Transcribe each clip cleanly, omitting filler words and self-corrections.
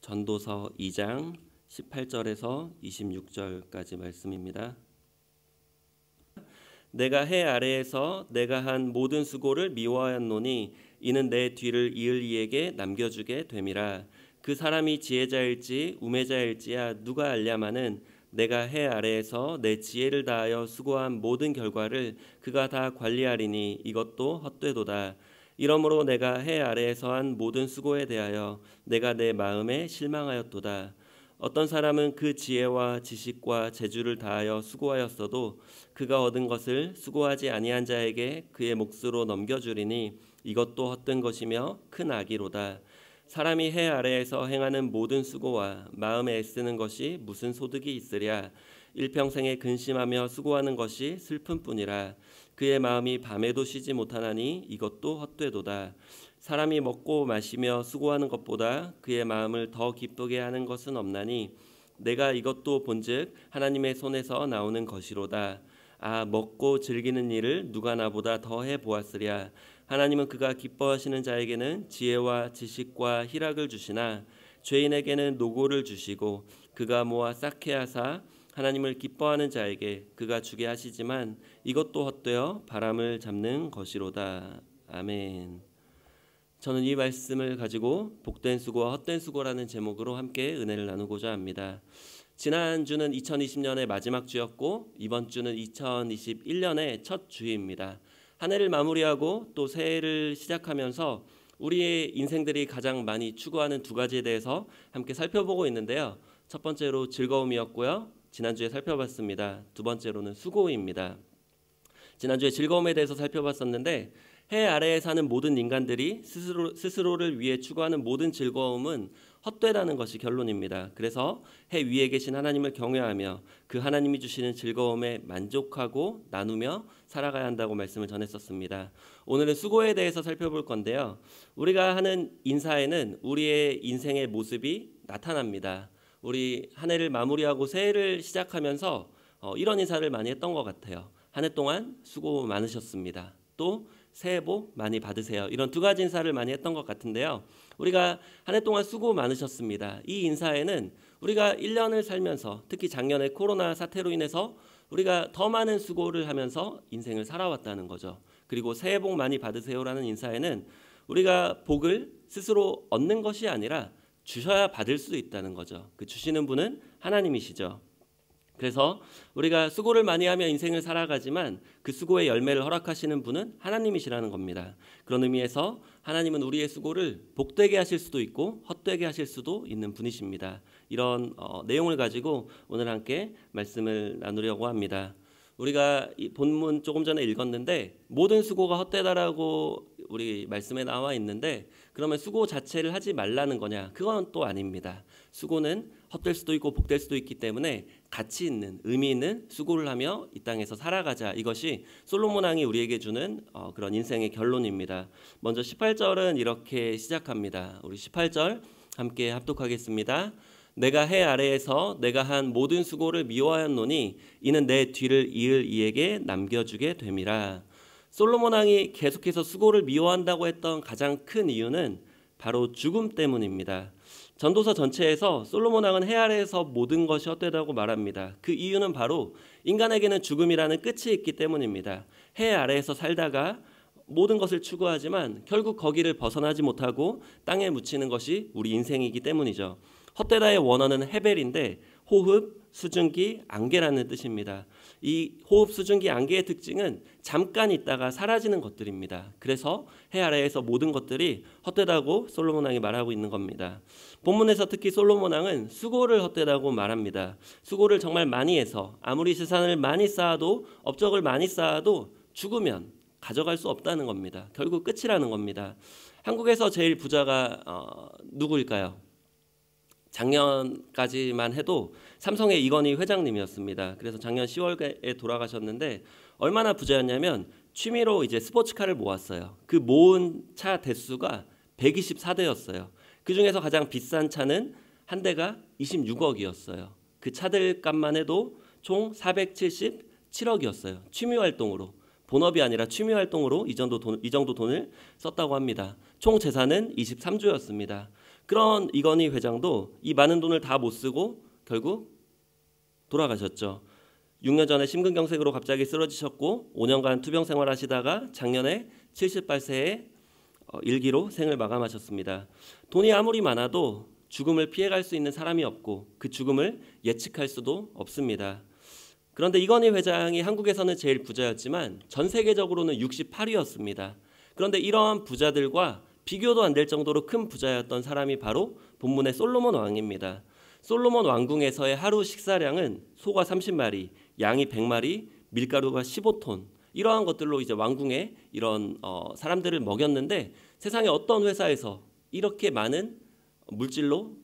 전도서 2장 18절에서 26절까지 말씀입니다. 내가 해 아래에서 내가 한 모든 수고를 미워하였노니 이는 내 뒤를 이을 이에게 남겨주게 됨이라. 그 사람이 지혜자일지 우매자일지야 누가 알랴마는 내가 해 아래에서 내 지혜를 다하여 수고한 모든 결과를 그가 다 관리하리니 이것도 헛되도다. 이러므로 내가 해 아래에서 한 모든 수고에 대하여 내가 내 마음에 실망하였도다. 어떤 사람은 그 지혜와 지식과 재주를 다하여 수고하였어도 그가 얻은 것을 수고하지 아니한 자에게 그의 몫으로 넘겨주리니 이것도 헛된 것이며 큰 악이로다. 사람이 해 아래에서 행하는 모든 수고와 마음에 애쓰는 것이 무슨 소득이 있으랴. 일평생에 근심하며 수고하는 것이 슬픔뿐이라. 그의 마음이 밤에도 쉬지 못하나니 이것도 헛되도다. 사람이 먹고 마시며 수고하는 것보다 그의 마음을 더 기쁘게 하는 것은 없나니 내가 이것도 본즉 하나님의 손에서 나오는 것이로다. 아, 먹고 즐기는 일을 누가 나보다 더 해보았으랴. 하나님은 그가 기뻐하시는 자에게는 지혜와 지식과 희락을 주시나 죄인에게는 노고를 주시고 그가 모아 쌓게 하사 하나님을 기뻐하는 자에게 그가 주게 하시지만 이것도 헛되어 바람을 잡는 것이로다. 아멘. 저는 이 말씀을 가지고 복된 수고와 헛된 수고라는 제목으로 함께 은혜를 나누고자 합니다. 지난주는 2020년의 마지막 주였고 이번 주는 2021년의 첫 주입니다. 한 해를 마무리하고 또 새해를 시작하면서 우리의 인생들이 가장 많이 추구하는 두 가지에 대해서 함께 살펴보고 있는데요. 첫 번째로 즐거움이었고요. 지난주에 살펴봤습니다. 두 번째로는 수고입니다. 지난주에 즐거움에 대해서 살펴봤었는데 해 아래에 사는 모든 인간들이 스스로를 위해 추구하는 모든 즐거움은 헛되다는 것이 결론입니다. 그래서 해 위에 계신 하나님을 경외하며 그 하나님이 주시는 즐거움에 만족하고 나누며 살아가야 한다고 말씀을 전했었습니다. 오늘은 수고에 대해서 살펴볼 건데요. 우리가 하는 인사에는 우리의 인생의 모습이 나타납니다. 우리 한 해를 마무리하고 새해를 시작하면서 이런 인사를 많이 했던 것 같아요. 한 해 동안 수고 많으셨습니다. 또 새해 복 많이 받으세요. 이런 두 가지 인사를 많이 했던 것 같은데요. 우리가 한 해 동안 수고 많으셨습니다. 이 인사에는 우리가 1년을 살면서 특히 작년에 코로나 사태로 인해서 우리가 더 많은 수고를 하면서 인생을 살아왔다는 거죠. 그리고 새해 복 많이 받으세요라는 인사에는 우리가 복을 스스로 얻는 것이 아니라 주셔야 받을 수 있다는 거죠. 그 주시는 분은 하나님이시죠. 그래서 우리가 수고를 많이 하며 인생을 살아가지만 그 수고의 열매를 허락하시는 분은 하나님이시라는 겁니다. 그런 의미에서 하나님은 우리의 수고를 복되게 하실 수도 있고 헛되게 하실 수도 있는 분이십니다. 이런 내용을 가지고 오늘 함께 말씀을 나누려고 합니다. 우리가 이 본문 조금 전에 읽었는데 모든 수고가 헛되다라고 우리 말씀에 나와 있는데 그러면 수고 자체를 하지 말라는 거냐? 그건 또 아닙니다. 수고는 헛될 수도 있고 복될 수도 있기 때문에 가치 있는 의미 있는 수고를 하며 이 땅에서 살아가자. 이것이 솔로몬 왕이 우리에게 주는 그런 인생의 결론입니다. 먼저 18절은 이렇게 시작합니다. 우리 18절 함께 합독하겠습니다. 내가 해 아래에서 내가 한 모든 수고를 미워하였노니 이는 내 뒤를 이을 이에게 남겨주게 됨이라. 솔로몬 왕이 계속해서 수고를 미워한다고 했던 가장 큰 이유는 바로 죽음 때문입니다. 전도서 전체에서 솔로몬 왕은 해 아래에서 모든 것이 헛되다고 말합니다. 그 이유는 바로 인간에게는 죽음이라는 끝이 있기 때문입니다. 해 아래에서 살다가 모든 것을 추구하지만 결국 거기를 벗어나지 못하고 땅에 묻히는 것이 우리 인생이기 때문이죠. 헛되다의 원어는 헤벨인데 호흡, 수증기, 안개라는 뜻입니다. 이 호흡, 수증기, 안개의 특징은 잠깐 있다가 사라지는 것들입니다. 그래서 해 아래에서 모든 것들이 헛되다고 솔로몬 왕이 말하고 있는 겁니다. 본문에서 특히 솔로몬 왕은 수고를 헛되다고 말합니다. 수고를 정말 많이 해서 아무리 재산을 많이 쌓아도 업적을 많이 쌓아도 죽으면 가져갈 수 없다는 겁니다. 결국 끝이라는 겁니다. 한국에서 제일 부자가 누구일까요? 작년까지만 해도 삼성의 이건희 회장님이었습니다. 그래서 작년 10월에 돌아가셨는데 얼마나 부자였냐면 취미로 이제 스포츠카를 모았어요. 그 모은 차 대수가 124대였어요. 그 중에서 가장 비싼 차는 한 대가 26억이었어요. 그 차들 값만 해도 총 477억이었어요. 취미 활동으로. 본업이 아니라 취미 활동으로 이 정도 돈을 썼다고 합니다. 총 재산은 23조였습니다. 그런 이건희 회장도 이 많은 돈을 다 못 쓰고 결국 돌아가셨죠. 6년 전에 심근경색으로 갑자기 쓰러지셨고 5년간 투병 생활하시다가 작년에 78세에 일기로 생을 마감하셨습니다. 돈이 아무리 많아도 죽음을 피해갈 수 있는 사람이 없고 그 죽음을 예측할 수도 없습니다. 그런데 이건희 회장이 한국에서는 제일 부자였지만 전 세계적으로는 68위였습니다. 그런데 이러한 부자들과 비교도 안 될 정도로 큰 부자였던 사람이 바로 본문의 솔로몬 왕입니다. 솔로몬 왕궁에서의 하루 식사량은 소가 30마리, 양이 100마리, 밀가루가 15톤, 이러한 것들로 이제 왕궁에 이런 사람들을 먹였는데 세상에 어떤 회사에서 이렇게 많은 물질로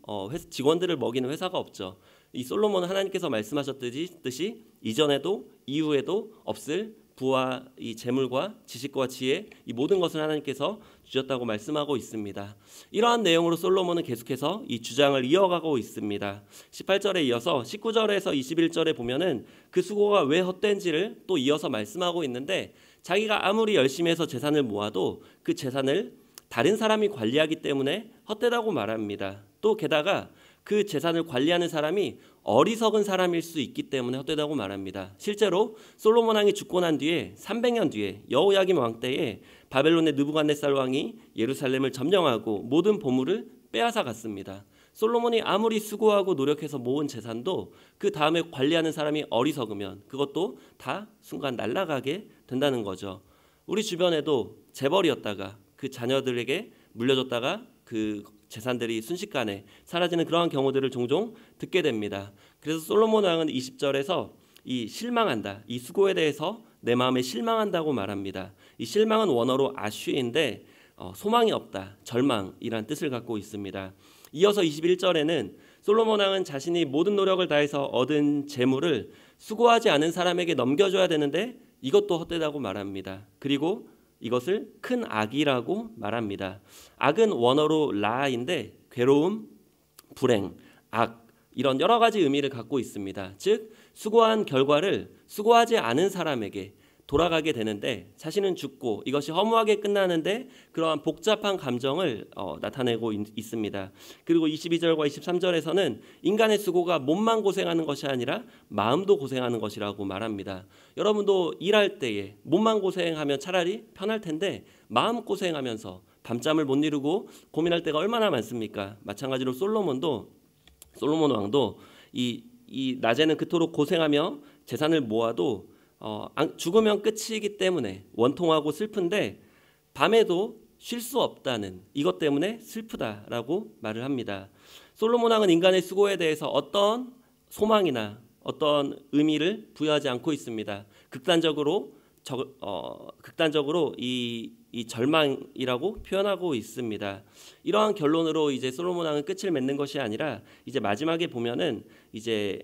직원들을 먹이는 회사가 없죠. 이 솔로몬은 하나님께서 말씀하셨듯이 이전에도 이후에도 없을 부와 이 재물과 지식과 지혜, 이 모든 것을 하나님께서 주셨다고 말씀하고 있습니다. 이러한 내용으로 솔로몬은 계속해서 이 주장을 이어가고 있습니다. 18절에 이어서 19절에서 21절에 보면은 그 수고가 왜 헛된지를 또 이어서 말씀하고 있는데, 자기가 아무리 열심히 해서 재산을 모아도 그 재산을 다른 사람이 관리하기 때문에 헛되다고 말합니다. 또 게다가 그 재산을 관리하는 사람이 어리석은 사람일 수 있기 때문에 헛되다고 말합니다. 실제로 솔로몬 왕이 죽고 난 뒤에 300년 뒤에 여호야김 왕 때에 바벨론의 느부갓네살 왕이 예루살렘을 점령하고 모든 보물을 빼앗아 갔습니다. 솔로몬이 아무리 수고하고 노력해서 모은 재산도 그 다음에 관리하는 사람이 어리석으면 그것도 다 순간 날아가게 된다는 거죠. 우리 주변에도 재벌이었다가 그 자녀들에게 물려줬다가 그 재산들이 순식간에 사라지는 그러한 경우들을 종종 듣게 됩니다. 그래서 솔로몬 왕은 20절에서 이 실망한다, 이 수고에 대해서 내 마음에 실망한다고 말합니다. 이 실망은 원어로 아쉬인데 소망이 없다, 절망이란 뜻을 갖고 있습니다. 이어서 21절에는 솔로몬 왕은 자신이 모든 노력을 다해서 얻은 재물을 수고하지 않은 사람에게 넘겨줘야 되는데 이것도 헛되다고 말합니다. 그리고 이것을 큰 악이라고 말합니다. 악은 원어로 라인데 괴로움, 불행, 악, 이런 여러 가지 의미를 갖고 있습니다. 즉 수고한 결과를 수고하지 않은 사람에게 돌아가게 되는데 자신은 죽고 이것이 허무하게 끝나는데 그러한 복잡한 감정을 나타내고 있습니다. 그리고 22절과 23절에서는 인간의 수고가 몸만 고생하는 것이 아니라 마음도 고생하는 것이라고 말합니다. 여러분도 일할 때에 몸만 고생하면 차라리 편할 텐데 마음 고생하면서 밤잠을 못 이루고 고민할 때가 얼마나 많습니까? 마찬가지로 솔로몬 왕도 이 낮에는 그토록 고생하며 재산을 모아도 죽으면 끝이기 때문에 원통하고 슬픈데 밤에도 쉴 수 없다는 이것 때문에 슬프다라고 말을 합니다. 솔로몬 왕은 인간의 수고에 대해서 어떤 소망이나 어떤 의미를 부여하지 않고 있습니다. 극단적으로 이 절망이라고 표현하고 있습니다. 이러한 결론으로 이제 솔로몬 왕은 끝을 맺는 것이 아니라 이제 마지막에 보면은 이제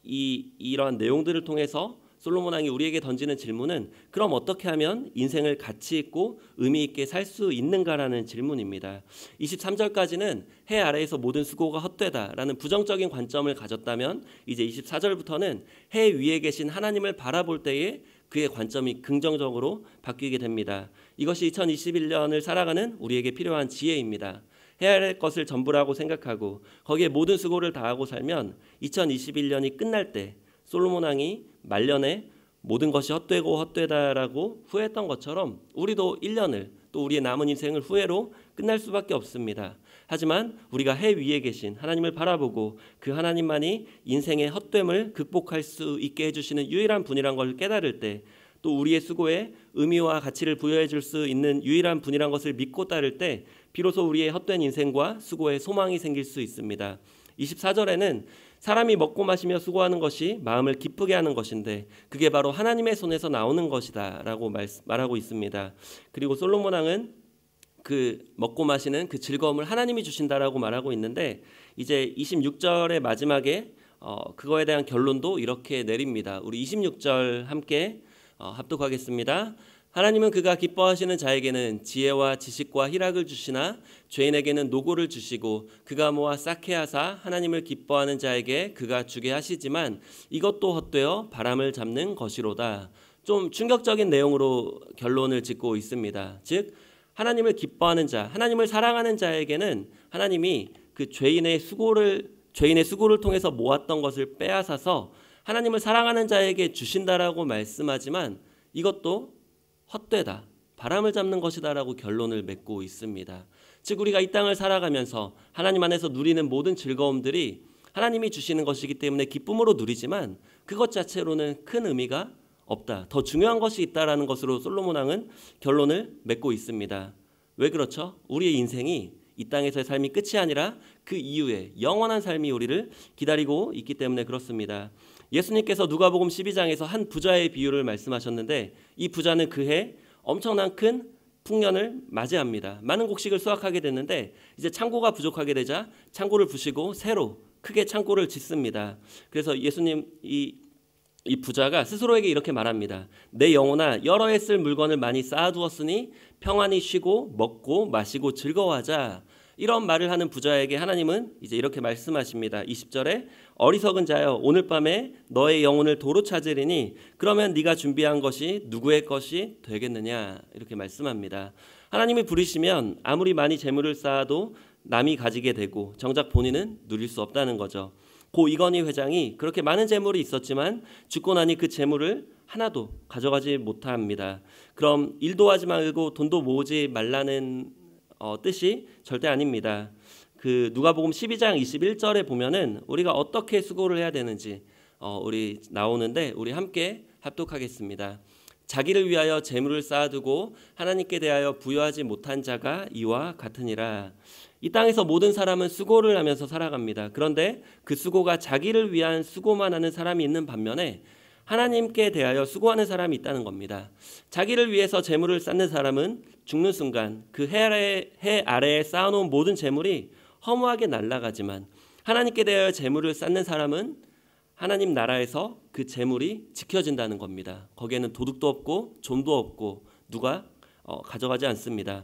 이러한 내용들을 통해서 솔로몬 왕이 우리에게 던지는 질문은 그럼 어떻게 하면 인생을 가치 있고 의미 있게 살 수 있는가라는 질문입니다. 23절까지는 해 아래에서 모든 수고가 헛되다라는 부정적인 관점을 가졌다면 이제 24절부터는 해 위에 계신 하나님을 바라볼 때에 그의 관점이 긍정적으로 바뀌게 됩니다. 이것이 2021년을 살아가는 우리에게 필요한 지혜입니다. 해야 할 것을 전부라고 생각하고 거기에 모든 수고를 다하고 살면 2021년이 끝날 때 솔로몬 왕이 말년에 모든 것이 헛되고 헛되다라고 후회했던 것처럼 우리도 1년을 또 우리의 남은 인생을 후회로 끝날 수밖에 없습니다. 하지만 우리가 해 위에 계신 하나님을 바라보고 그 하나님만이 인생의 헛됨을 극복할 수 있게 해주시는 유일한 분이란 걸 깨달을 때, 또 우리의 수고에 의미와 가치를 부여해 줄 수 있는 유일한 분이란 것을 믿고 따를 때 비로소 우리의 헛된 인생과 수고에 소망이 생길 수 있습니다. 24절에는 사람이 먹고 마시며 수고하는 것이 마음을 기쁘게 하는 것인데 그게 바로 하나님의 손에서 나오는 것이다 라고 말하고 있습니다. 그리고 솔로몬 왕은 그 먹고 마시는 그 즐거움을 하나님이 주신다라고 말하고 있는데 이제 26절의 마지막에 그거에 대한 결론도 이렇게 내립니다. 우리 26절 함께 합독하겠습니다. 하나님은 그가 기뻐하시는 자에게는 지혜와 지식과 희락을 주시나 죄인에게는 노고를 주시고 그가 모아 쌓게 하사 하나님을 기뻐하는 자에게 그가 주게 하시지만 이것도 헛되어 바람을 잡는 것이로다. 좀 충격적인 내용으로 결론을 짓고 있습니다. 즉 하나님을 기뻐하는 자, 하나님을 사랑하는 자에게는 하나님이 그 죄인의 수고를 통해서 모았던 것을 빼앗아서 하나님을 사랑하는 자에게 주신다라고 말씀하지만 이것도 헛되다, 바람을 잡는 것이다라고 결론을 맺고 있습니다. 즉 우리가 이 땅을 살아가면서 하나님 안에서 누리는 모든 즐거움들이 하나님이 주시는 것이기 때문에 기쁨으로 누리지만 그것 자체로는 큰 의미가 없다, 더 중요한 것이 있다라는 것으로 솔로몬 왕은 결론을 맺고 있습니다. 왜 그렇죠? 우리의 인생이 이 땅에서의 삶이 끝이 아니라 그 이후에 영원한 삶이 우리를 기다리고 있기 때문에 그렇습니다. 예수님께서 누가복음 12장에서 한 부자의 비유를 말씀하셨는데 이 부자는 그해 엄청난 큰 풍년을 맞이합니다. 많은 곡식을 수확하게 됐는데 이제 창고가 부족하게 되자 창고를 부시고 새로 크게 창고를 짓습니다. 그래서 예수님 이 부자가 스스로에게 이렇게 말합니다. 내 영혼아, 여러 해 쓸 물건을 많이 쌓아두었으니 평안히 쉬고 먹고 마시고 즐거워하자. 이런 말을 하는 부자에게 하나님은 이제 이렇게 말씀하십니다. 20절에 어리석은 자여, 오늘 밤에 너의 영혼을 도로 찾으리니 그러면 네가 준비한 것이 누구의 것이 되겠느냐, 이렇게 말씀합니다. 하나님이 부르시면 아무리 많이 재물을 쌓아도 남이 가지게 되고 정작 본인은 누릴 수 없다는 거죠. 고 이건희 회장이 그렇게 많은 재물이 있었지만 죽고 나니 그 재물을 하나도 가져가지 못합니다. 그럼 일도 하지 말고 돈도 모으지 말라는 뜻이 절대 아닙니다. 그 누가복음 12장 21절에 보면은 우리가 어떻게 수고를 해야 되는지 우리 나오는데 우리 함께 합독하겠습니다. 자기를 위하여 재물을 쌓아두고 하나님께 대하여 부여하지 못한 자가 이와 같으니라. 이 땅에서 모든 사람은 수고를 하면서 살아갑니다. 그런데 그 수고가 자기를 위한 수고만 하는 사람이 있는 반면에 하나님께 대하여 수고하는 사람이 있다는 겁니다. 자기를 위해서 재물을 쌓는 사람은 죽는 순간 그 해 아래에 쌓아놓은 모든 재물이 허무하게 날아가지만 하나님께 대하여 재물을 쌓는 사람은 하나님 나라에서 그 재물이 지켜진다는 겁니다. 거기에는 도둑도 없고 좀도 없고 누가 가져가지 않습니다.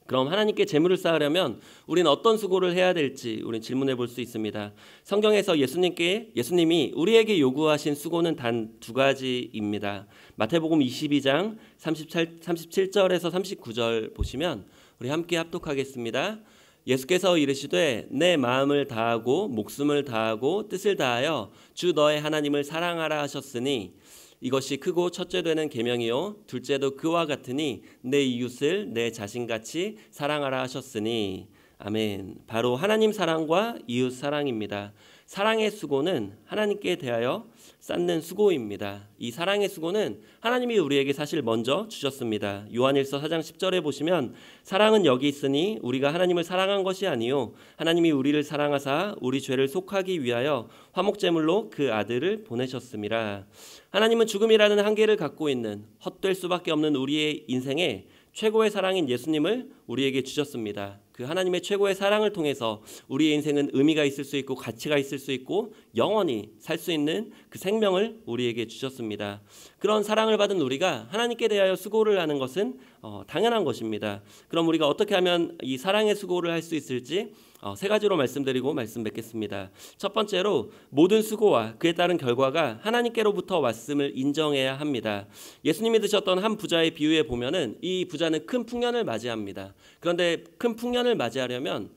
그럼 하나님께 재물을 쌓으려면 우리는 어떤 수고를 해야 될지 우리는 질문해 볼 수 있습니다. 성경에서 예수님이 우리에게 요구하신 수고는 단 두 가지입니다. 마태복음 22장 37절에서 39절 보시면 우리 함께 합독하겠습니다. 예수께서 이르시되 내 마음을 다하고 목숨을 다하고 뜻을 다하여 주 너의 하나님을 사랑하라 하셨으니 이것이 크고 첫째 되는 계명이요 둘째도 그와 같으니 내 이웃을 내 자신같이 사랑하라 하셨으니. 아멘. 바로 하나님 사랑과 이웃 사랑입니다. 사랑의 수고는 하나님께 대하여 쌓는 수고입니다. 이 사랑의 수고는 하나님이 우리에게 사실 먼저 주셨습니다. 요한일서 4장 10절에 보시면 사랑은 여기 있으니 우리가 하나님을 사랑한 것이 아니요 하나님이 우리를 사랑하사 우리 죄를 속하기 위하여 화목제물로 그 아들을 보내셨음이라. 하나님은 죽음이라는 한계를 갖고 있는 헛될 수밖에 없는 우리의 인생에 최고의 사랑인 예수님을 우리에게 주셨습니다. 그 하나님의 최고의 사랑을 통해서 우리의 인생은 의미가 있을 수 있고 가치가 있을 수 있고 영원히 살 수 있는 그 생명을 우리에게 주셨습니다. 그런 사랑을 받은 우리가 하나님께 대하여 수고를 하는 것은 당연한 것입니다. 그럼 우리가 어떻게 하면 이 사랑의 수고를 할 수 있을지 세 가지로 말씀드리고 말씀 맺겠습니다. 첫 번째로 모든 수고와 그에 따른 결과가 하나님께로부터 왔음을 인정해야 합니다. 예수님이 드셨던 한 부자의 비유에 보면은 이 부자는 큰 풍년을 맞이합니다. 그런데 큰 풍년을 맞이하려면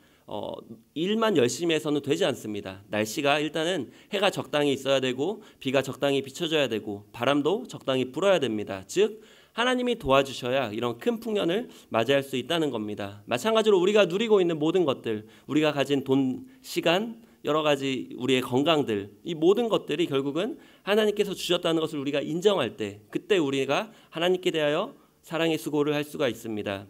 일만 열심히 해서는 되지 않습니다. 날씨가 일단은 해가 적당히 있어야 되고 비가 적당히 비춰줘야 되고 바람도 적당히 불어야 됩니다. 즉 하나님이 도와주셔야 이런 큰 풍년을 맞이할 수 있다는 겁니다. 마찬가지로 우리가 누리고 있는 모든 것들, 우리가 가진 돈, 시간, 여러 가지 우리의 건강들, 이 모든 것들이 결국은 하나님께서 주셨다는 것을 우리가 인정할 때 그때 우리가 하나님께 대하여 사랑의 수고를 할 수가 있습니다.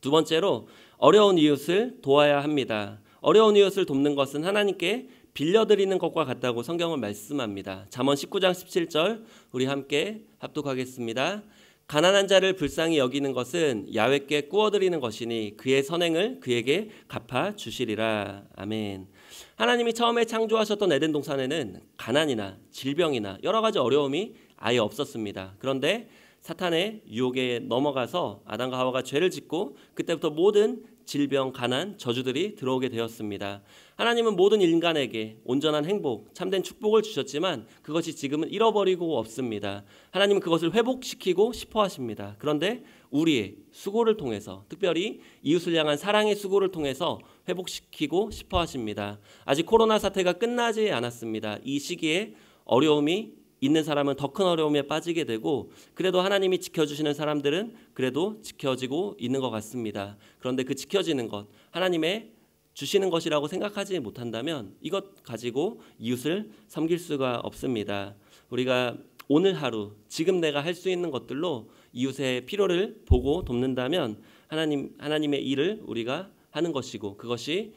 두 번째로 어려운 이웃을 도와야 합니다. 어려운 이웃을 돕는 것은 하나님께 빌려드리는 것과 같다고 성경은 말씀합니다. 잠언 19장 17절 우리 함께 합독하겠습니다. 가난한 자를 불쌍히 여기는 것은 야훼께 꾸어드리는 것이니 그의 선행을 그에게 갚아 주시리라. 아멘. 하나님이 처음에 창조하셨던 에덴 동산에는 가난이나 질병이나 여러 가지 어려움이 아예 없었습니다. 그런데 사탄의 유혹에 넘어가서 아담과 하와가 죄를 짓고 그때부터 모든 질병, 가난, 저주들이 들어오게 되었습니다. 하나님은 모든 인간에게 온전한 행복, 참된 축복을 주셨지만 그것이 지금은 잃어버리고 없습니다. 하나님은 그것을 회복시키고 싶어 하십니다. 그런데 우리의 수고를 통해서, 특별히 이웃을 향한 사랑의 수고를 통해서 회복시키고 싶어 하십니다. 아직 코로나 사태가 끝나지 않았습니다. 이 시기에 어려움이 있는 사람은 더 큰 어려움에 빠지게 되고, 그래도 하나님이 지켜주시는 사람들은 그래도 지켜지고 있는 것 같습니다. 그런데 그 지켜지는 것, 하나님의 주시는 것이라고 생각하지 못한다면 이것 가지고 이웃을 섬길 수가 없습니다. 우리가 오늘 하루, 지금 내가 할 수 있는 것들로 이웃의 필요를 보고 돕는다면 하나님의 일을 우리가 하는 것이고, 그것이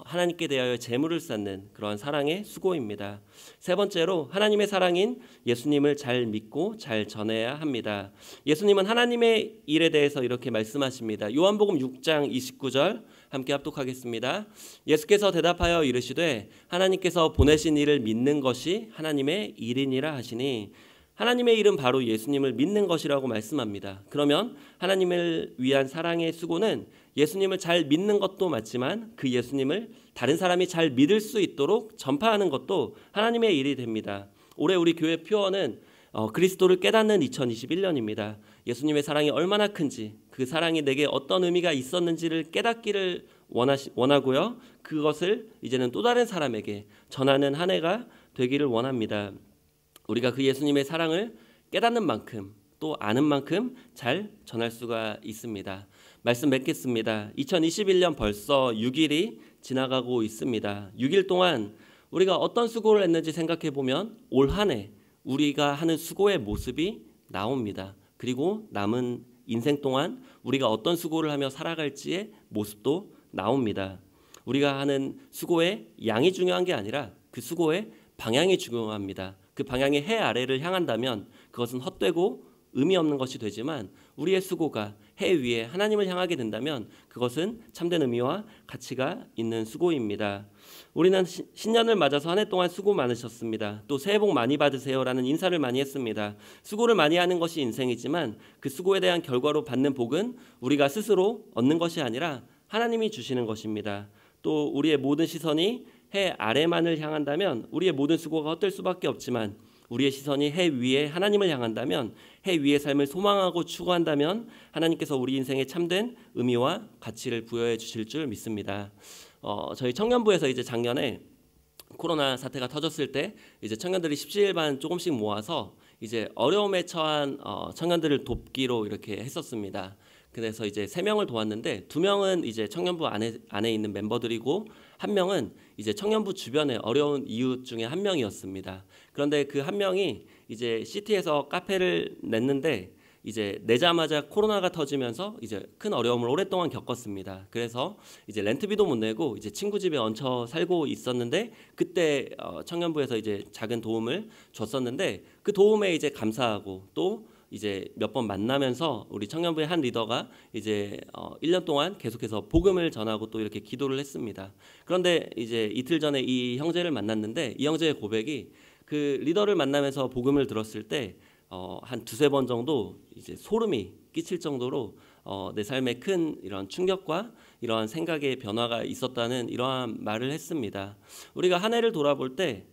하나님께 대하여 재물을 쌓는 그러한 사랑의 수고입니다. 세 번째로, 하나님의 사랑인 예수님을 잘 믿고 잘 전해야 합니다. 예수님은 하나님의 일에 대해서 이렇게 말씀하십니다. 요한복음 6장 29절 함께 합독하겠습니다. 예수께서 대답하여 이르시되 하나님께서 보내신 이를 믿는 것이 하나님의 일이니라 하시니, 하나님의 일은 바로 예수님을 믿는 것이라고 말씀합니다. 그러면 하나님을 위한 사랑의 수고는 예수님을 잘 믿는 것도 맞지만 그 예수님을 다른 사람이 잘 믿을 수 있도록 전파하는 것도 하나님의 일이 됩니다. 올해 우리 교회 표어는 그리스도를 깨닫는 2021년입니다. 예수님의 사랑이 얼마나 큰지, 그 사랑이 내게 어떤 의미가 있었는지를 깨닫기를 원하고요. 그것을 이제는 또 다른 사람에게 전하는 한 해가 되기를 원합니다. 우리가 그 예수님의 사랑을 깨닫는 만큼, 또 아는 만큼 잘 전할 수가 있습니다. 말씀 맺겠습니다. 2021년 벌써 6일이 지나가고 있습니다. 6일 동안 우리가 어떤 수고를 했는지 생각해 보면 올 한 해 우리가 하는 수고의 모습이 나옵니다. 그리고 남은 인생 동안 우리가 어떤 수고를 하며 살아갈지의 모습도 나옵니다. 우리가 하는 수고의 양이 중요한 게 아니라 그 수고의 방향이 중요합니다. 그 방향이 해 아래를 향한다면 그것은 헛되고 의미 없는 것이 되지만, 우리의 수고가 해 위에 하나님을 향하게 된다면 그것은 참된 의미와 가치가 있는 수고입니다. 우리는 신년을 맞아서 한 해 동안 수고 많으셨습니다. 또 새해 복 많이 받으세요라는 인사를 많이 했습니다. 수고를 많이 하는 것이 인생이지만 그 수고에 대한 결과로 받는 복은 우리가 스스로 얻는 것이 아니라 하나님이 주시는 것입니다. 또 우리의 모든 시선이 해 아래만을 향한다면 우리의 모든 수고가 헛될 수밖에 없지만, 우리의 시선이 해 위에 하나님을 향한다면, 해 위의 삶을 소망하고 추구한다면 하나님께서 우리 인생에 참된 의미와 가치를 부여해 주실 줄 믿습니다. 저희 청년부에서 이제 작년에 코로나 사태가 터졌을 때 이제 청년들이 십시일반 조금씩 모아서 이제 어려움에 처한 청년들을 돕기로 이렇게 했었습니다. 그래서 이제 3명을 도왔는데 2명은 이제 청년부 안에 있는 멤버들이고 1명은 이제 청년부 주변에 어려운 이웃 중에 1명이었습니다. 그런데 그 1명이 이제 시티에서 카페를 냈는데 이제 내자마자 코로나가 터지면서 이제 큰 어려움을 오랫동안 겪었습니다. 그래서 이제 렌트비도 못 내고 이제 친구 집에 얹혀 살고 있었는데, 그때 청년부에서 이제 작은 도움을 줬었는데 그 도움에 이제 감사하고, 또 이제 몇 번 만나면서 우리 청년부의 한 리더가 이제 1년 동안 계속해서 복음을 전하고 또 이렇게 기도를 했습니다. 그런데 이제 이틀 전에 이 형제를 만났는데 이 형제의 고백이, 그 리더를 만나면서 복음을 들었을 때 한 2-3번 정도 이제 소름이 끼칠 정도로 내 삶에 큰 이런 충격과 이러한 생각의 변화가 있었다는 이러한 말을 했습니다. 우리가 한 해를 돌아볼 때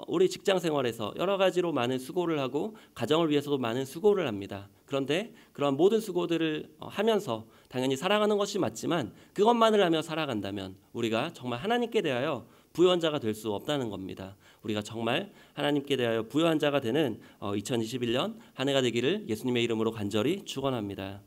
우리 직장 생활에서 여러 가지로 많은 수고를 하고 가정을 위해서도 많은 수고를 합니다. 그런데 그런 모든 수고들을 하면서 당연히 살아가는 것이 맞지만, 그것만을 하며 살아간다면 우리가 정말 하나님께 대하여 부유한 자가 될 수 없다는 겁니다. 우리가 정말 하나님께 대하여 부유한 자가 되는 2021년 한 해가 되기를 예수님의 이름으로 간절히 축원합니다.